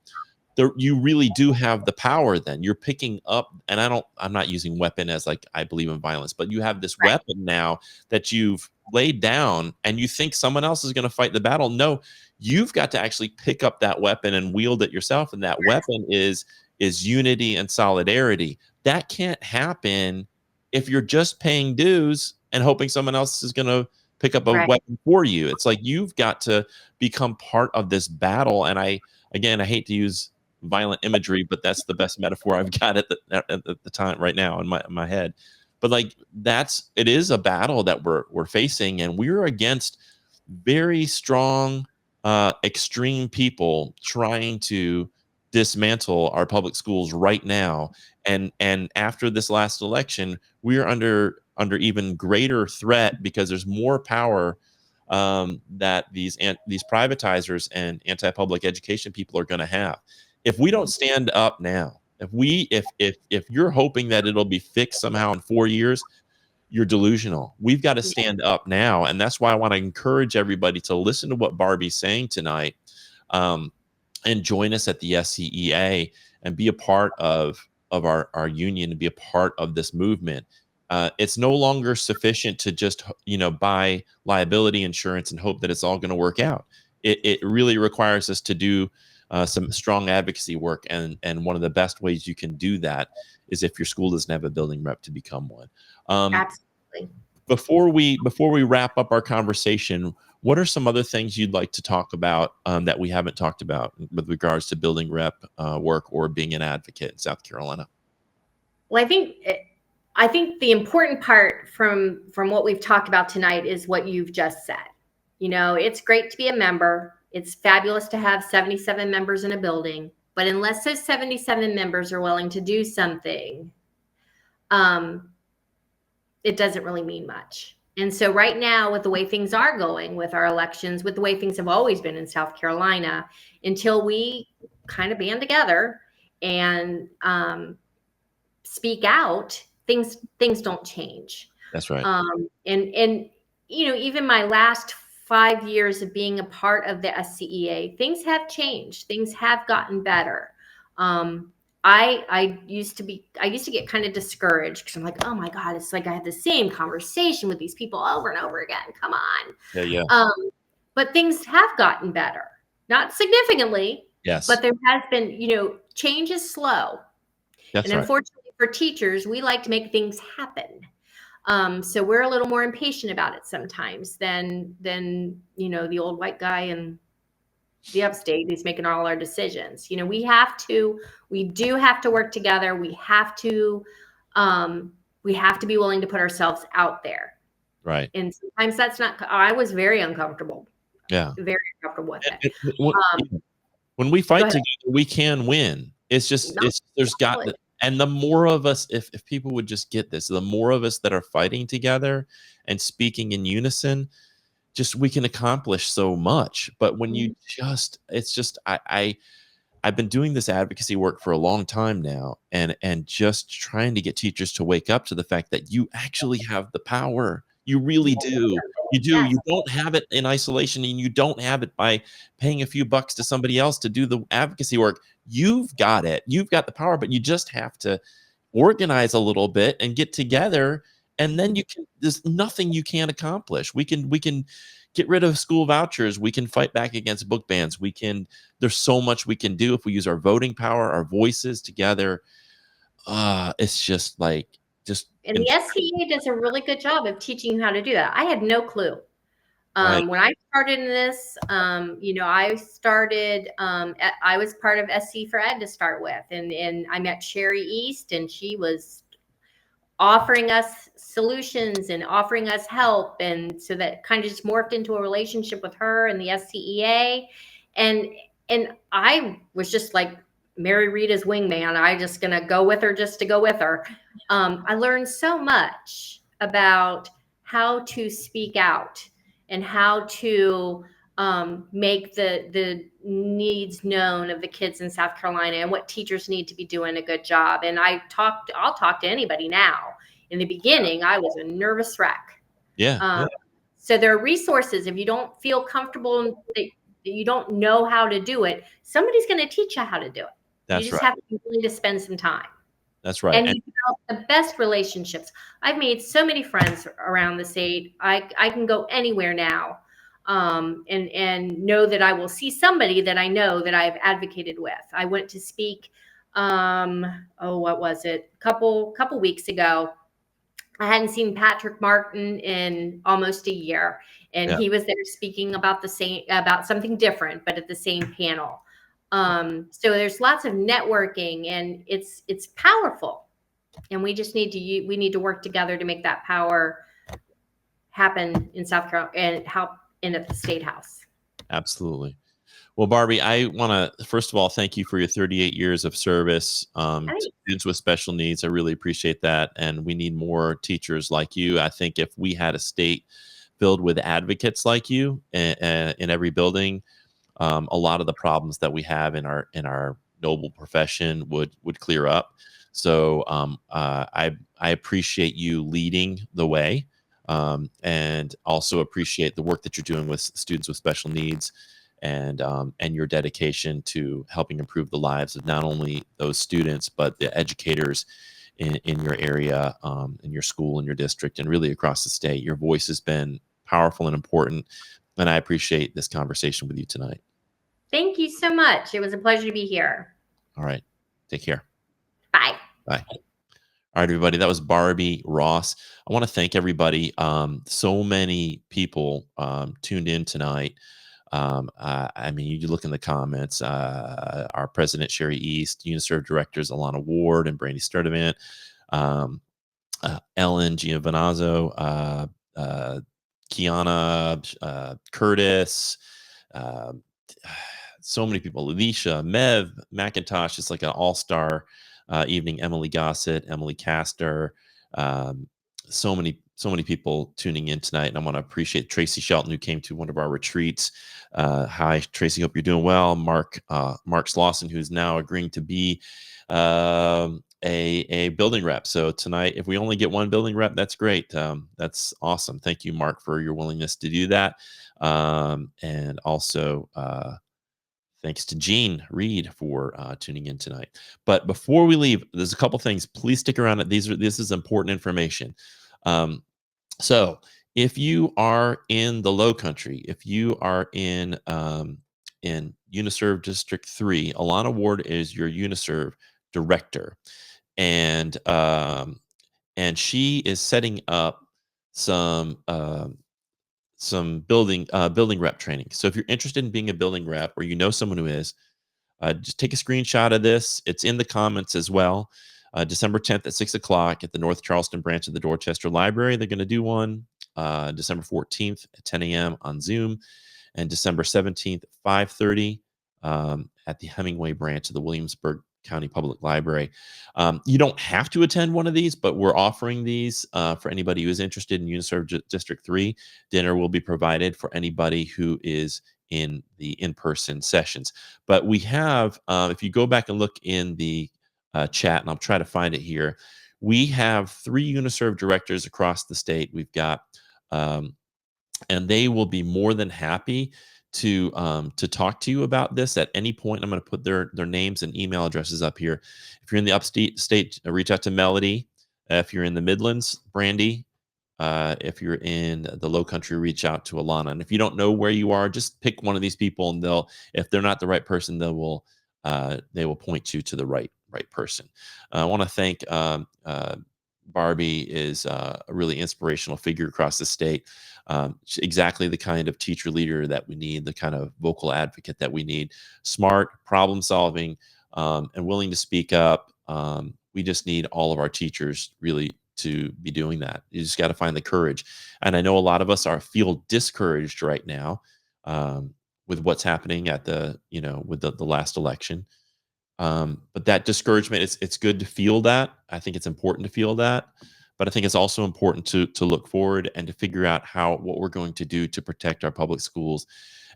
you really do have the power. Then you're picking up, and I'm not using weapon as like I believe in violence, but you have this weapon now that you've laid down, and you think someone else is going to fight the battle. No, you've got to actually pick up that weapon and wield it yourself. And that weapon is unity and solidarity. That can't happen if you're just paying dues and hoping someone else is going to pick up a weapon for you. It's like you've got to become part of this battle. And I hate to use violent imagery, but that's the best metaphor I've got at the time right now in my head. But like it is a battle that we're facing, and we're against very strong, extreme people trying to dismantle our public schools right now. And after this last election, we're under even greater threat, because there's more power that these privatizers and anti-public education people are going to have. If we don't stand up now, if you're hoping that it'll be fixed somehow in 4 years, you're delusional. We've got to stand up now. And that's why I want to encourage everybody to listen to what Barbie's saying tonight, and join us at the SCEA and be a part of our union, and be a part of this movement. It's no longer sufficient to just buy liability insurance and hope that it's all going to work out. It really requires us to do some strong advocacy work, and one of the best ways you can do that is if your school doesn't have a building rep, to become one. Absolutely. Before we wrap up our conversation, what are some other things you'd like to talk about that we haven't talked about with regards to building rep work or being an advocate in South Carolina? Well, I think the important part from what we've talked about tonight is what you've just said. It's great to be a member. It's fabulous to have 77 members in a building, but unless those 77 members are willing to do something, it doesn't really mean much. And so right now, with the way things are going with our elections, with the way things have always been in South Carolina, until we kind of band together and speak out, things don't change. That's right. And even my last 5 years of being a part of the SCEA, things have changed. Things have gotten better. I used to get kind of discouraged, because I'm like, oh my God, it's like I had the same conversation with these people over and over again. Come on. Yeah. But things have gotten better, not significantly. Yes. But there has been, change is slow. That's and right. Unfortunately for teachers, we like to make things happen. So we're a little more impatient about it sometimes than the old white guy in the upstate who's making all our decisions. We do have to work together. We have to be willing to put ourselves out there. Right. And sometimes that's not. I was very uncomfortable. Yeah. Very uncomfortable with it. When we fight together, we can win. It's just and the more of us, if people would just get this, the more of us that are fighting together and speaking in unison, we can accomplish so much. But when it's just, I've been doing this advocacy work for a long time now, and just trying to get teachers to wake up to the fact that you actually have the power. You really do. You do. Yes. You don't have it in isolation, and you don't have it by paying a few bucks to somebody else to do the advocacy work. You've got it. You've got the power, but you just have to organize a little bit and get together, and then you can, there's nothing you can't accomplish. We can get rid of school vouchers. We can fight back against book bans. There's so much we can do if we use our voting power, our voices together. It's just like, And the SCEA does a really good job of teaching you how to do that. I had no clue. right. When I started in this, I started, I was part of SC for Ed to start with, and I met Sherry East, and she was offering us solutions and offering us help. And so that kind of just morphed into a relationship with her and the SCEA. And I was just like Mary Rita's wingman. I just going to go with her just to go with her. I learned so much about how to speak out and how to make the needs known of the kids in South Carolina and what teachers need to be doing a good job. And I'll talk to anybody now. In the beginning, I was a nervous wreck. Yeah. So there are resources. If you don't feel comfortable, that you don't know how to do it, somebody's going to teach you how to do it. That's you just right. have to be willing to spend some time. That's right. And you develop the best relationships. I've made so many friends around the state. I can go anywhere now, and know that I will see somebody that I know that I've advocated with. I went to speak, what was it? Couple weeks ago. I hadn't seen Patrick Martin in almost a year, and Yeah. he was there speaking about something different, but at the same panel. So there's lots of networking, and it's powerful, and we just need to work together to make that power happen in South Carolina and help in at the State House. Absolutely. Well, Barbie, I want to first of all thank you for your 38 years of service to students with special needs. I really appreciate that, and we need more teachers like you. I think if we had a state filled with advocates like you in every building, a lot of the problems that we have in our noble profession would clear up. So I appreciate you leading the way, and also appreciate the work that you're doing with students with special needs, and your dedication to helping improve the lives of not only those students but the educators in your area, in your school, in your district, and really across the state. Your voice has been powerful and important, and I appreciate this conversation with you tonight. Thank you so much. It was a pleasure to be here. All right. Take care. Bye. Bye. All right, everybody. That was Barbie Ross. I want to thank everybody. So many people tuned in tonight. I mean, you look in the comments, our president, Sherry East, UNICEF directors, Alana Ward and Brandy Sturdivant, Ellen Giovanazzo, Kiana, Curtis, so many people, Alicia, Mev, McIntosh. It's like an all-star evening. Emily Gossett, Emily Castor, so many people tuning in tonight, and I want to appreciate Tracy Shelton, who came to one of our retreats. Hi, Tracy. Hope you're doing well. Mark Slauson, who's now agreeing to be a building rep. So tonight, if we only get one building rep, that's great. That's awesome. Thank you, Mark, for your willingness to do that. And also, thanks to Jean Reed for tuning in tonight. But before we leave, there's a couple things. Please stick around. This is important information. So if you are in the Low Country, if you are in UNICEF District 3, Alana Ward is your UNICEF director, and she is setting up some building rep training. So if you're interested in being a building rep, or you know someone who is, just take a screenshot of this. It's in the comments as well. December 10th at 6 o'clock at the North Charleston branch of the Dorchester Library. They're going to do one. December 14th at 10 a.m. on Zoom, and December 17th at 5:30 at the Hemingway branch of the Williamsburg County Public Library. You don't have to attend one of these, but we're offering these for anybody who is interested in UNICEF District 3. Dinner will be provided for anybody who is in the in-person sessions. But we have, if you go back and look in the chat, and I'll try to find it here, we have 3 Uniserv directors across the state. We've got, and they will be more than happy to talk to you about this at any point. I'm going to put their names and email addresses up here. If you're in the upstate state, reach out to Melody. If you're in the Midlands, Brandy. If you're in the Low Country, reach out to Alana. And if you don't know where you are, just pick one of these people, and if they're not the right person, they will point you to the right person. I want to thank Barbie is a really inspirational figure across the state. Exactly the kind of teacher leader that we need, the kind of vocal advocate that we need. Smart, problem solving, and willing to speak up. We just need all of our teachers really to be doing that. You just got to find the courage. And I know a lot of us feel discouraged right now with what's happening at with the last election. But that discouragement, it's good to feel that. I think it's important to feel that. But I think it's also important to look forward and to figure out what we're going to do to protect our public schools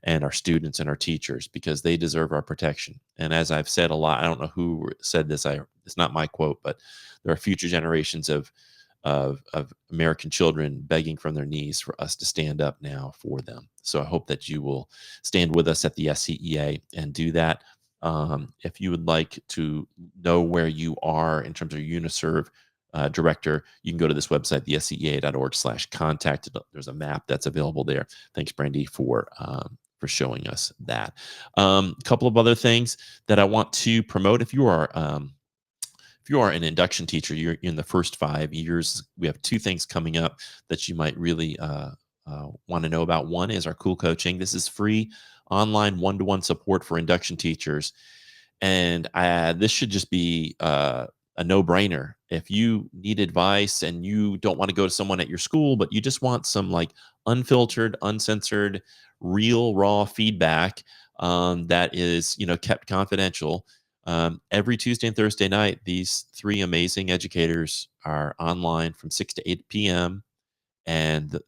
and our students and our teachers, because they deserve our protection. And as I've said a lot, I don't know who said this. It's not my quote, but there are future generations of American children begging from their knees for us to stand up now for them. So I hope that you will stand with us at the SCEA and do that. If you would like to know where you are in terms of Uniserv director, you can go to this website, the scea.org/contact. There's a map that's available there. Thanks, Brandy, for showing us that. A couple of other things that I want to promote. If you are an induction teacher, you're in the first 5 years, we have 2 things coming up that you might really want to know about. One is our Cool Coaching. This is free online one-to-one support for induction teachers. And this should just be a no-brainer. If you need advice and you don't want to go to someone at your school, but you just want some unfiltered, uncensored, real, raw feedback that is kept confidential. Every Tuesday and Thursday night, these 3 amazing educators are online from 6 to 8 p.m. And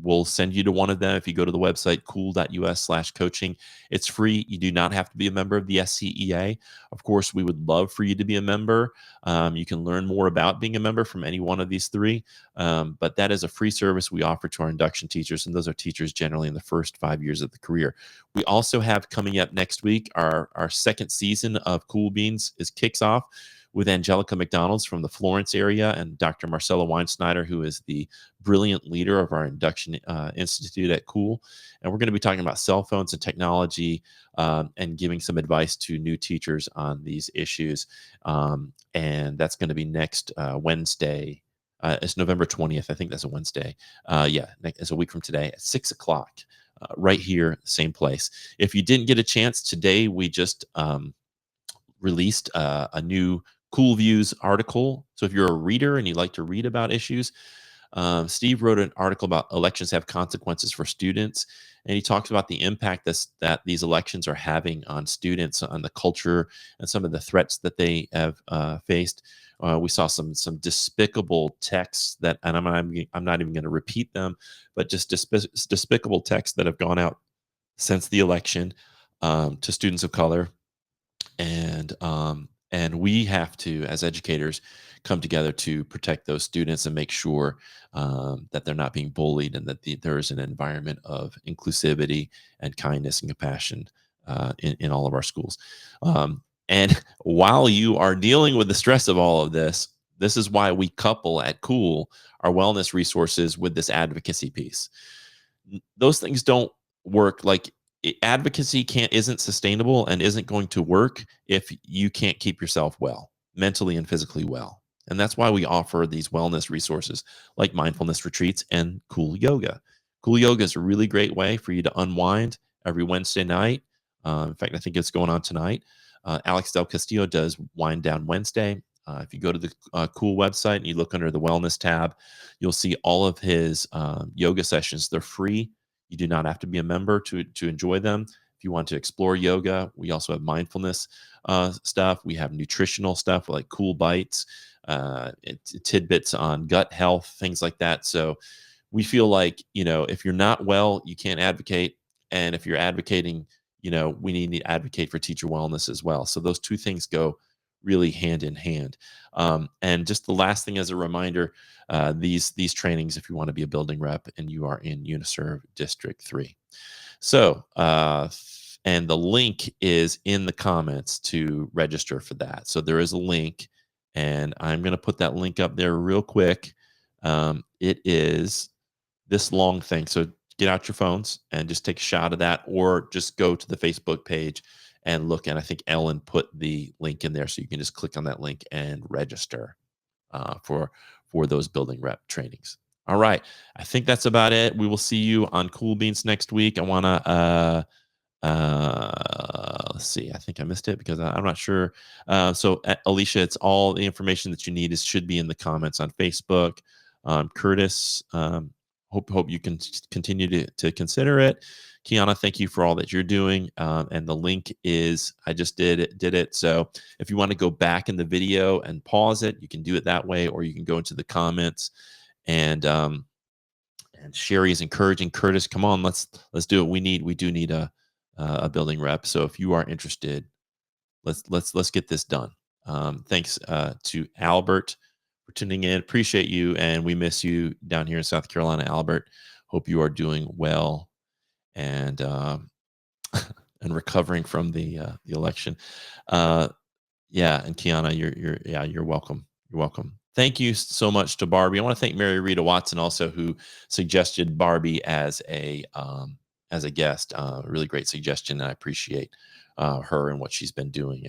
we'll send you to one of them. If you go to the website cool.us/coaching, it's free. You do not have to be a member of the SCEA. Of course, we would love for you to be a member. You can learn more about being a member from any one of these 3. But that is a free service we offer to our induction teachers, and those are teachers generally in the first 5 years of the career. We also have coming up next week, our second season of Cool Beans kicks off with Angelica McDonald's from the Florence area and Dr. Marcella Weinsnyder, who is the brilliant leader of our induction institute at Cool. And we're going to be talking about cell phones and technology and giving some advice to new teachers on these issues. And that's going to be next Wednesday. It's November 20th. I think that's a Wednesday. It's a week from today at 6 o'clock, right here, same place. If you didn't get a chance today, we just released a new Cool Views article. So if you're a reader and you like to read about issues, Steve wrote an article about elections have consequences for students, and he talks about the impact that these elections are having on students, on the culture, and some of the threats that they have faced. We saw some despicable texts and I'm not even going to repeat them, but just despicable texts that have gone out since the election to students of color. And we have to, as educators, come together to protect those students and make sure that they're not being bullied, and that there is an environment of inclusivity and kindness and compassion in all of our schools. And while you are dealing with the stress of all of this is why we couple at Cool our wellness resources with this advocacy piece. Those things don't work. Advocacy isn't sustainable and isn't going to work if you can't keep yourself well, mentally and physically well. And that's why we offer these wellness resources like mindfulness retreats and Cool Yoga. Cool Yoga is a really great way for you to unwind every Wednesday night. In fact, I think it's going on tonight. Alex Del Castillo does Wind Down Wednesday. If you go to the Cool website and you look under the wellness tab, you'll see all of his yoga sessions. They're free. You do not have to be a member to enjoy them. If you want to explore yoga, we also have mindfulness stuff. We have nutritional stuff like Cool Bites, tidbits on gut health, things like that. So we feel like, if you're not well, you can't advocate. And if you're advocating, we need to advocate for teacher wellness as well. So those two things go really hand in hand. And just the last thing as a reminder, these trainings, if you want to be a building rep and you are in Uniserv District 3. So, and the link is in the comments to register for that. So there is a link, and I'm going to put that link up there real quick. It is this long thing. So get out your phones and just take a shot of that, or just go to the Facebook page and look. And I think Ellen put the link in there, so you can just click on that link and register for those building rep trainings. All right, I think that's about it. We will see you on Cool Beans next week. I want to let's see. I think I missed it because I'm not sure. So Alicia, it's all the information that you need should be in the comments on Facebook. Curtis, hope you can continue to consider it. Kiana, thank you for all that you're doing. And the link is, I just did it. So if you want to go back in the video and pause it, you can do it that way, or you can go into the comments. And Sherry is encouraging Curtis, come on, let's do it. We do need a building rep. So if you are interested, let's get this done. Thanks to Albert for tuning in. Appreciate you, and we miss you down here in South Carolina, Albert. Hope you are doing well and and recovering from the election. Yeah, and Kiana, you're welcome. You're welcome. Thank you so much to Barbie. I want to thank Mary Rita Watson also, who suggested Barbie as a guest. Really great suggestion. I appreciate her and what she's been doing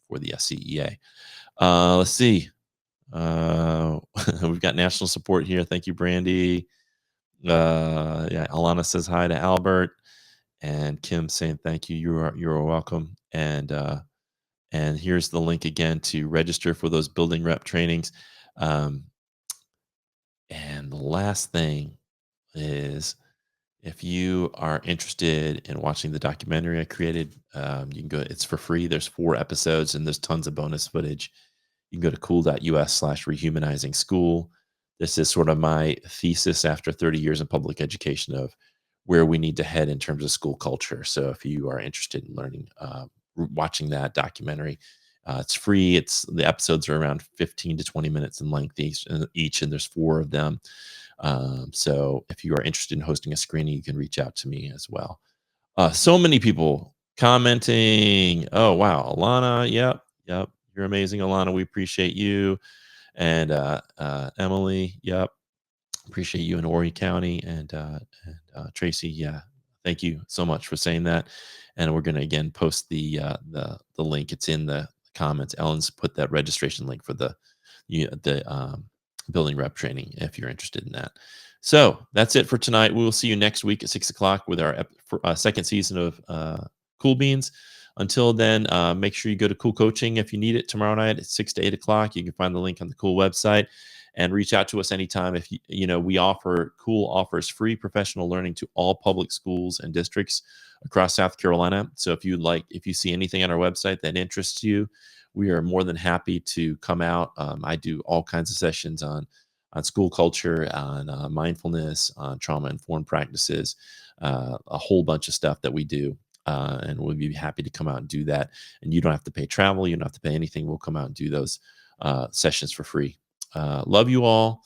for the SCEA. Let's see. We've got national support here. Thank you, Brandy. Yeah, Alana says hi to Albert, and Kim saying thank you. You are welcome. And here's the link again to register for those building rep trainings. And the last thing is, if you are interested in watching the documentary I created, you can go, it's for free. There's 4 episodes and there's tons of bonus footage. You can go to cool.us/rehumanizing school. This is sort of my thesis after 30 years in public education of where we need to head in terms of school culture. So if you are interested in learning, watching that documentary, it's free. The episodes are around 15 to 20 minutes in length each, and there's 4 of them. So if you are interested in hosting a screening, you can reach out to me as well. So many people commenting. Oh, wow. Alana. Yep. You're amazing, Alana. We appreciate you. And Emily. Yep. Appreciate you in Horry County. And Tracy. Yeah. Thank you so much for saying that. And we're going to again post the link. It's in the comments. Ellen's put that registration link for the building rep training if you're interested in that. So that's it for tonight. We will see you next week at 6:00 with our second season of Cool Beans. Until then, make sure you go to Cool Coaching if you need it tomorrow night at 6 to 8 o'clock. You can find the link on the Cool website, and reach out to us anytime. If Cool offers free professional learning to all public schools and districts across South Carolina. So if you see anything on our website that interests you, we are more than happy to come out. I do all kinds of sessions on school culture, on mindfulness, on trauma-informed practices, a whole bunch of stuff that we do. And we'll be happy to come out and do that. And you don't have to pay travel. You don't have to pay anything. We'll come out and do those sessions for free. Love you all.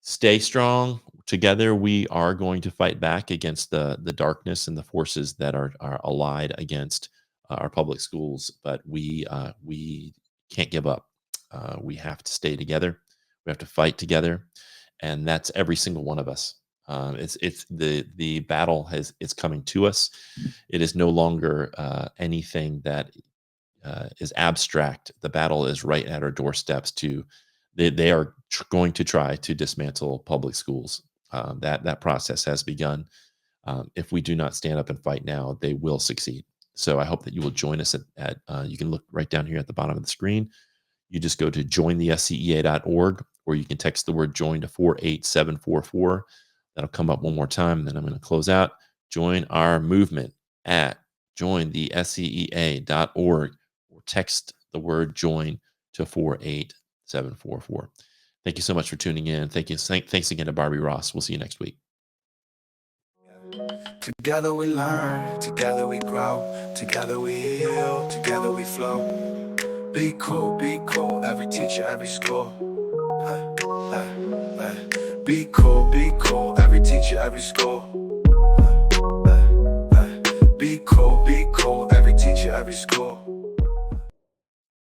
Stay strong. Together, we are going to fight back against the darkness and the forces that are allied against our public schools. But we can't give up. We have to stay together. We have to fight together, and that's every single one of us. It's the battle is coming to us. It is no longer anything that is abstract. The battle is right at our doorsteps. They are going to try to dismantle public schools. That process has begun. If we do not stand up and fight now, they will succeed. So I hope that you will join us at you can look right down here at the bottom of the screen. You just go to jointhescea.org, or you can text the word join to 48744. That'll come up one more time. Then I'm going to close out. Join our movement at jointhescea.org, or text the word join to 48744. Thank you so much for tuning in. Thanks again to Barbie Ross. We'll see you next week. Together we learn, together we grow, together we heal, together we flow. Be cool, every teacher, every school. Be cool, every teacher, every school.